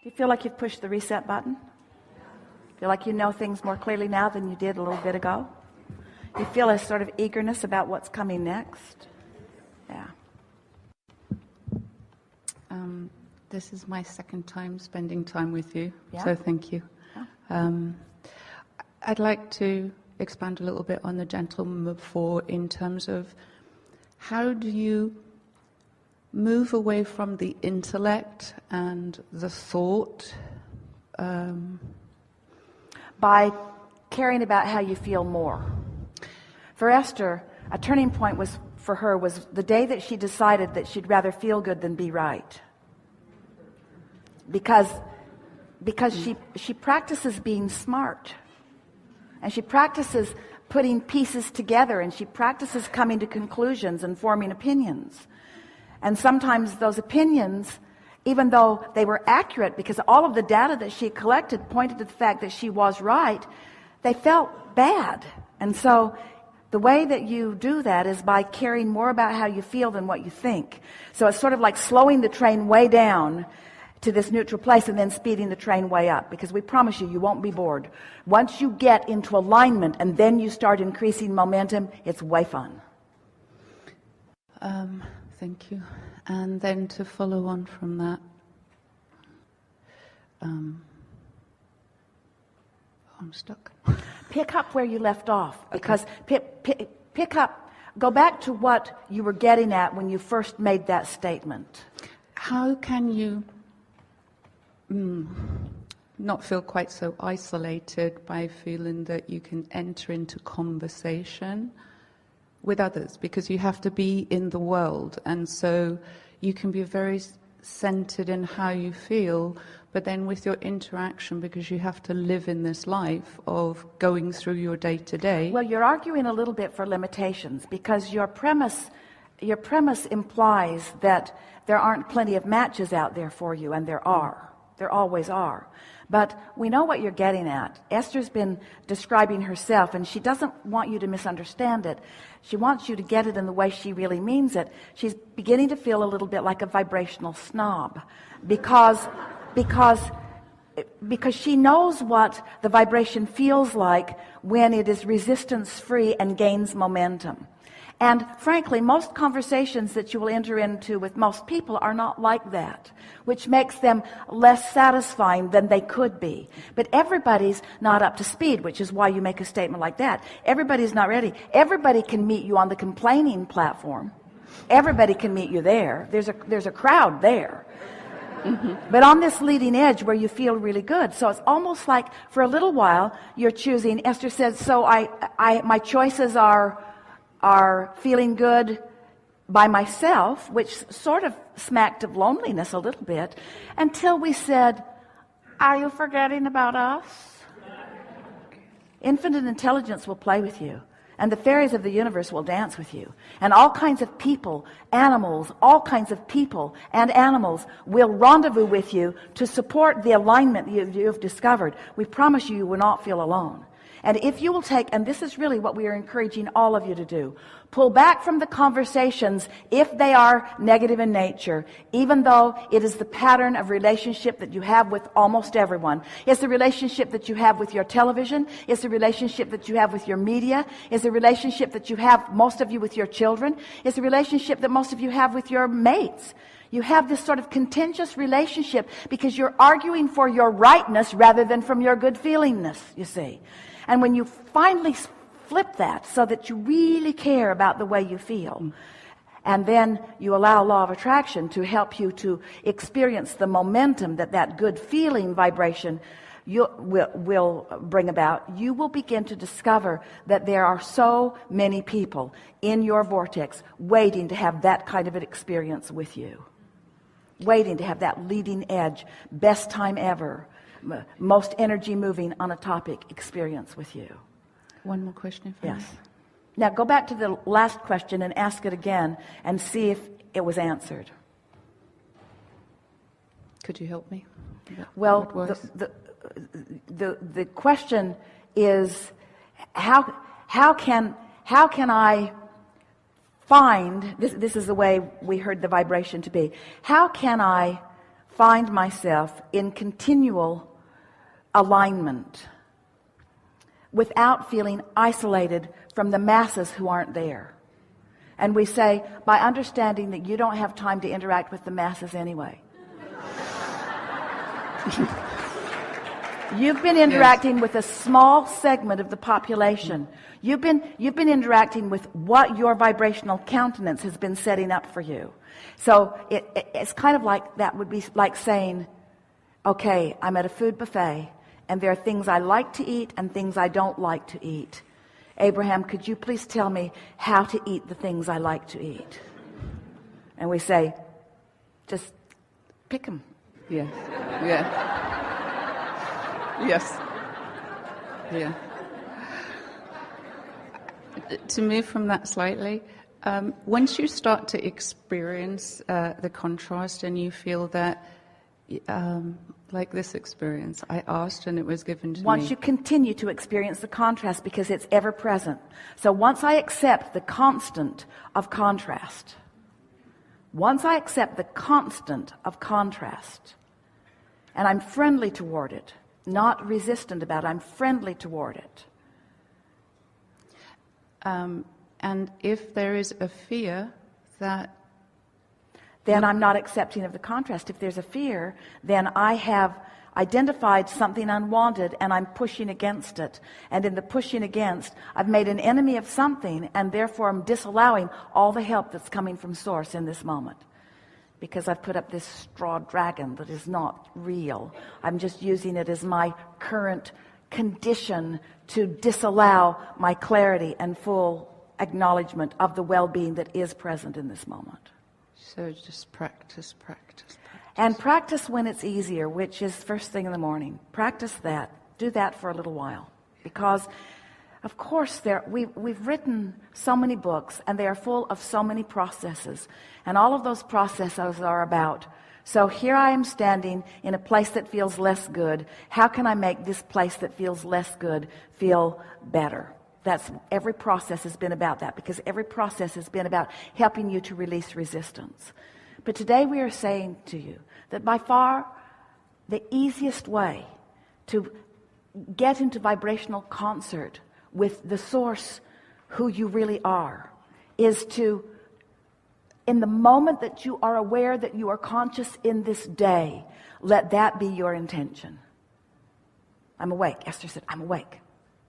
Do you feel like you've pushed the reset button? Feel like you know things more clearly now than you did a little bit ago? You feel a sort of eagerness about what's coming next? Yeah. This is my second time spending time with you, Yeah. so thank you. Yeah. I'd like to expand a little bit on the gentleman before in terms of how do you move away from the intellect and the thought? By caring about how you feel more. For Esther, a turning point for her was the day that she decided that she'd rather feel good than be right. Because she practices being smart, and she practices putting pieces together, and she practices coming to conclusions and forming opinions. And sometimes those opinions, even though they were accurate because all of the data that she collected pointed to the fact that she was right, they felt bad. And so the way that you do that is by caring more about how you feel than what you think. So it's sort of like slowing the train way down to this neutral place and then speeding the train way up, because we promise you won't be bored. Once you get into alignment and then you start increasing momentum, it's way fun. Thank you. And then to follow on from that, I'm stuck. Pick up where you left off, because pick up, go back to what you were getting at when you first made that statement. How can you not feel quite so isolated by feeling that you can enter into conversation with others, because you have to be in the world, and so you can be very centered in how you feel, but then with your interaction, because you have to live in this life of going through your day-to-day. Well, you're arguing a little bit for limitations, because your premise implies that there aren't plenty of matches out there for you, and there are. There always are. But we know what you're getting at. Esther's been describing herself, and she doesn't want you to misunderstand it. She wants you to get it in the way she really means it. She's beginning to feel a little bit like a vibrational snob, because she knows what the vibration feels like when it is resistance-free and gains momentum. And frankly, most conversations that you will enter into with most people are not like that, which makes them less satisfying than they could be. But everybody's not up to speed, which is why you make a statement like that. Everybody's not ready. Everybody can meet you on the complaining platform. Everybody can meet you there. There's a crowd there. But on this leading edge where you feel really good, so it's almost like for a little while you're choosing. Esther says, so my choices are feeling good by myself, which sort of smacked of loneliness a little bit, until we said, are you forgetting about us? Infinite intelligence will play with you, and the fairies of the universe will dance with you, and all kinds of people, animals, all kinds of people and animals will rendezvous with you to support the alignment you've discovered. We promise you will not feel alone. And if you will take, and this is really what we are encouraging all of you to do, pull back from the conversations if they are negative in nature, even though it is the pattern of relationship that you have with almost everyone. It's the relationship that you have with your television. It's the relationship that you have with your media. It's the relationship that you have, most of you, with your children. It's the relationship that most of you have with your mates. You have this sort of contentious relationship because you're arguing for your rightness rather than from your good feelingness, you see. And when you finally flip that so that you really care about the way you feel, and then you allow law of attraction to help you to experience the momentum that good feeling vibration will bring about, you will begin to discover that there are so many people in your vortex waiting to have that kind of an experience with you, waiting to have that leading edge, best time ever, most energy moving on a topic experience with you. One more question, if I may. Yes. Now go back to the last question and ask it again and see if it was answered. Could you help me? Well, the question is how can I find this is the way we heard the vibration to be. How can I find myself in continual alignment without feeling isolated from the masses who aren't there. And we say, by understanding that you don't have time to interact with the masses anyway. You've been interacting with a small segment of the population. You've been interacting with what your vibrational countenance has been setting up for you. So it's kind of like, that would be like saying, okay, I'm at a food buffet, and there are things I like to eat and things I don't like to eat. Abraham, could you please tell me how to eat the things I like to eat? And we say, just pick them. Yes. Yeah. Yes. Yeah. To move from that slightly, once you start to experience the contrast and you feel that, like this experience, I asked and it was given to me. Once you continue to experience the contrast, because it's ever present. So once I accept the constant of contrast, and I'm friendly toward it, not resistant about it, I'm friendly toward it. And if there is a fear that... Then I'm not accepting of the contrast. If there's a fear, then I have identified something unwanted and I'm pushing against it. And in the pushing against, I've made an enemy of something, and therefore I'm disallowing all the help that's coming from Source in this moment. Because I've put up this straw dragon that is not real. I'm just using it as my current condition to disallow my clarity and full acknowledgement of the well-being that is present in this moment. So just practice. And practice when it's easier, which is first thing in the morning. Practice that. Do that for a little while. Because, of course, we've written so many books, and they are full of so many processes. And all of those processes are about, so here I am standing in a place that feels less good. How can I make this place that feels less good feel better? That's every process has been about that, because every process has been about helping you to release resistance. But today we are saying to you that by far the easiest way to get into vibrational concert with the Source, who you really are, is to, in the moment that you are aware that you are conscious in this day, let that be your intention. I'm awake. Esther said, I'm awake.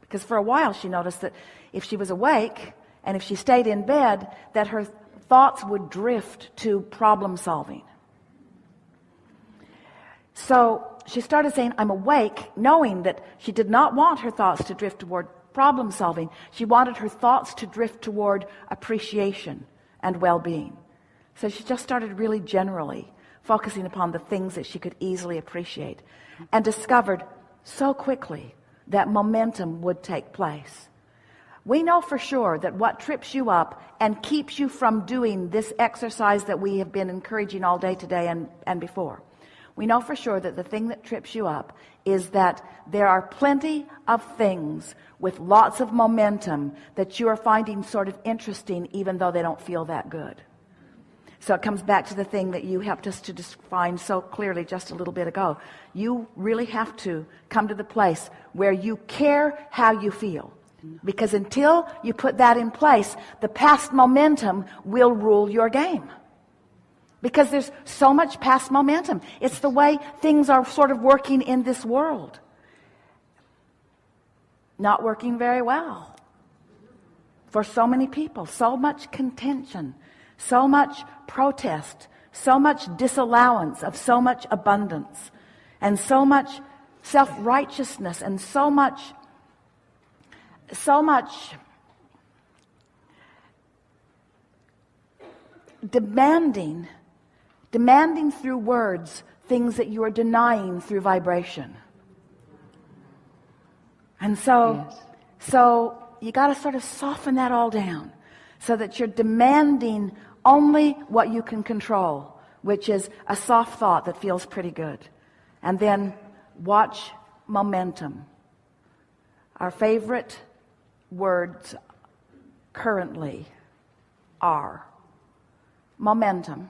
Because for a while she noticed that if she was awake and if she stayed in bed, that her thoughts would drift to problem solving. So she started saying, I'm awake, knowing that she did not want her thoughts to drift toward problem solving. She wanted her thoughts to drift toward appreciation and well-being. So she just started really generally focusing upon the things that she could easily appreciate, and discovered so quickly that momentum would take place. We know for sure that what trips you up and keeps you from doing this exercise that we have been encouraging all day today and before, we know for sure that the thing that trips you up is that there are plenty of things with lots of momentum that you are finding sort of interesting, even though they don't feel that good. So it comes back to the thing that you helped us to define so clearly just a little bit ago. You really have to come to the place where you care how you feel. Because until you put that in place, the past momentum will rule your game. Because there's so much past momentum. It's the way things are sort of working in this world. Not working very well. For so many people, so much contention, so much protest, so much disallowance of so much abundance, and so much self-righteousness, and so much demanding through words things that you are denying through vibration. And so you got to sort of soften that all down so that you're demanding only what you can control, which is a soft thought that feels pretty good. And then watch momentum. Our favorite words currently are momentum,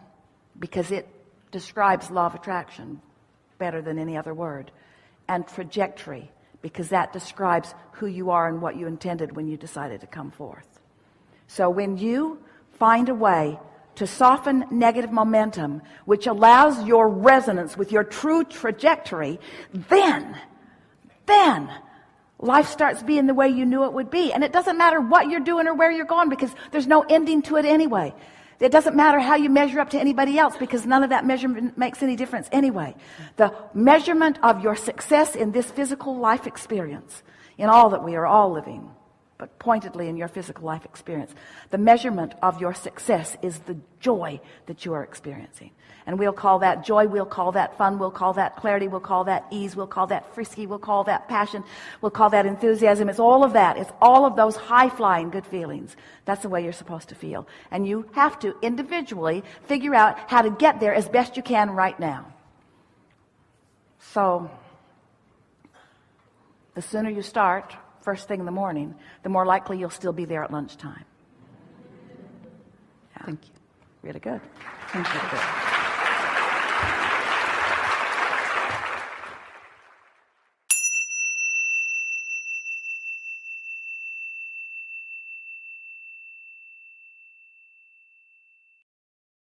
because it describes law of attraction better than any other word, and trajectory, because that describes who you are and what you intended when you decided to come forth. So when you find a way to soften negative momentum, which allows your resonance with your true trajectory, then life starts being the way you knew it would be. And it doesn't matter what you're doing or where you're going, because there's no ending to it anyway. It doesn't matter how you measure up to anybody else, because none of that measurement makes any difference anyway. The measurement of your success in this physical life experience, in all that we are all living, but pointedly in your physical life experience, the measurement of your success is the joy that you are experiencing. And we'll call that joy, we'll call that fun, we'll call that clarity, we'll call that ease, we'll call that frisky, we'll call that passion, we'll call that enthusiasm. It's all of that. It's all of those high-flying good feelings. That's the way you're supposed to feel. And you have to individually figure out how to get there as best you can right now. So the sooner you start, first thing in the morning, the more likely you'll still be there at lunchtime. Yeah. Thank you. Really good. Thank you.